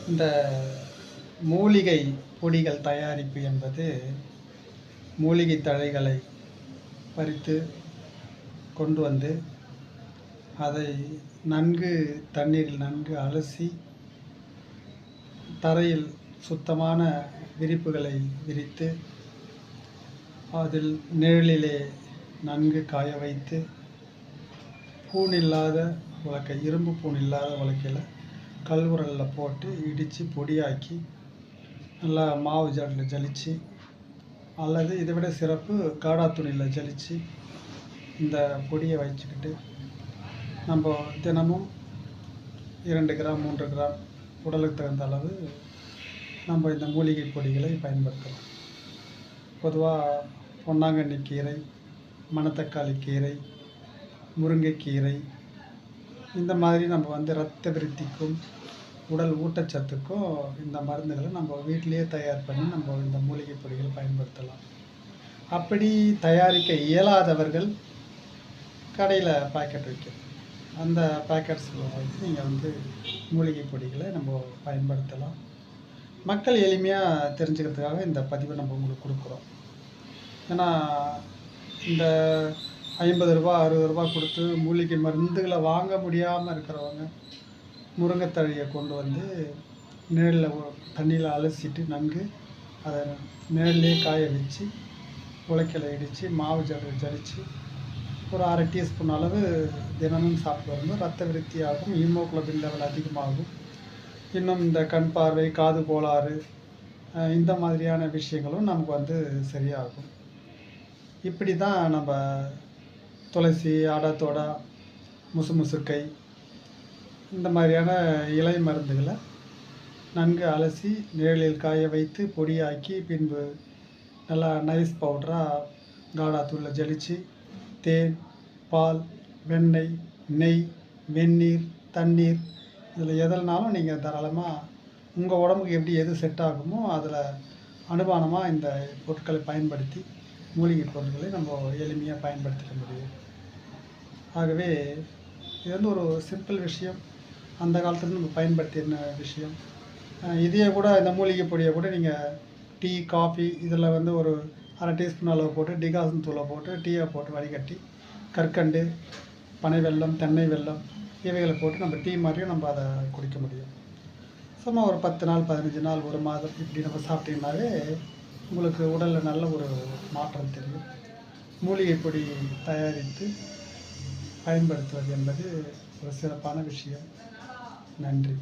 இந்த மூலிகை பொடிகள் தயாரிப்பு என்பது மூலிகை தழைகளை பறித்து கொண்டு வந்து அதை தண்ணீரில் நன்கு அலசி தரையில் சுத்தமான விரிப்புகளை விரித்து அதில் நிழலிலே நன்கு காய வைத்து இரும்பு பூன் இல்லாத உலக்கையில் கல்லுரலில் போட்டு இடித்து பொடியாக்கி நல்லா மாவு ஜாடியில் ஜலிச்சு, அல்லது இதை விட சிறப்பு காடா துணியில் ஜலிச்சு இந்த பொடியை வச்சுக்கிட்டு நம்ம தினமும் 2 கிராம் 3 கிராம் உடலுக்கு தகுந்த அளவு நம்ம இந்த மூலிகை பொடிகளை பயன்படுத்தலாம். பொதுவாக பொன்னாங்கண்ணி கீரை, மணத்தக்காளி கீரை, முருங்கைக்கீரை, இந்த மாதிரி நம்ம இரத்த விருத்திக்கும் உடல் ஊட்டச்சத்துக்கும் இந்த மருந்துகளை நம்ம வீட்டிலேயே தயார் பண்ணி நம்ம இந்த மூலிகை பொடிகளை பயன்படுத்தலாம். அப்படி தயாரிக்க இயலாதவர்கள் கடையில் பாக்கெட் வைக்கும், அந்த பாக்கெட்ஸில் வைத்து நீங்கள் மூலிகை பொடிகளை நம்ம பயன்படுத்தலாம். மக்கள் எளிமையாக தெரிஞ்சுக்கிறதுக்காக இந்த பதிவை நம்ம உங்களுக்கு கொடுக்குறோம். ஏன்னா இந்த 50 ரூபா 60 ரூபா கொடுத்து மூலிகை மருந்துகளை வாங்க முடியாமல் இருக்கிறவங்க முருங்கைத்தழையை கொண்டு வந்து நிழலில் தண்ணியில் அலசிட்டு நன்கு அதை நிழல்லே காய வச்சு உலக்கையில் இடித்து மாவு ஜலிச்சு ஒரு 1/2 டீஸ்பூன் அளவு தினமும் சாப்பிட்டு வரும்போது ரத்த விருத்தியாகும், ஹீமோகுளோபின் லெவல் அதிகமாகும். இன்னும் இந்த கண் பார்வை, காது கோளாறு, இந்த மாதிரியான விஷயங்களும் நமக்கு சரியாகும். இப்படி தான் நம்ம துளசி, ஆடாத்தோடா, முசுமுசுக்கை, இந்த மாதிரியான இலை மருந்துகளை நன்கு அலசி நிழலில் காய வைத்து பொடியாக்கி பின்பு நல்லா நைஸ் பவுடராக காடா தூளில் ஜலிச்சு தேன், பால், வெண்ணெய், நெய், வெந்நீர், தண்ணீர், இதில் எதுனாலும் நீங்கள் தாராளமாக உங்கள் உடம்புக்கு எப்படி எது செட் ஆகுமோ அதில் அனுமானமாக இந்த பொருட்களை பயன்படுத்தி மூலிகை பொருட்களை நம்ம எளிமையாக பயன்படுத்திக்க முடியும். ஆகவே இது ஒரு சிம்பிள் விஷயம், அந்த காலத்தில் நம்ம பயன்படுத்தின விஷயம். இதையே கூட இந்த மூலிகை பொடியை கூட நீங்கள் டீ, காஃபி இதில் ஒரு 1/2 டீஸ்பூன் அளவு போட்டு டிகாசன் தூளை போட்டு டீயை போட்டு வடிகட்டி கற்கண்டு, பனை வெல்லம், தென்னை வெல்லம் இவைகளை போட்டு நம்ம டீ மாதிரியும் நம்ம அதை குடிக்க முடியும். சும்மா ஒரு 10 நாள் 15 நாள் 1 மாதம் இப்படி நம்ம சாப்பிட்டீங்கன்னாவே உங்களுக்கு உடலில் நல்ல ஒரு மாற்றம் தெரியும். மூலிகை பொடி தயாரித்து பயன்படுத்துவது என்பது ஒரு சிறப்பான விஷயம். நன்றி.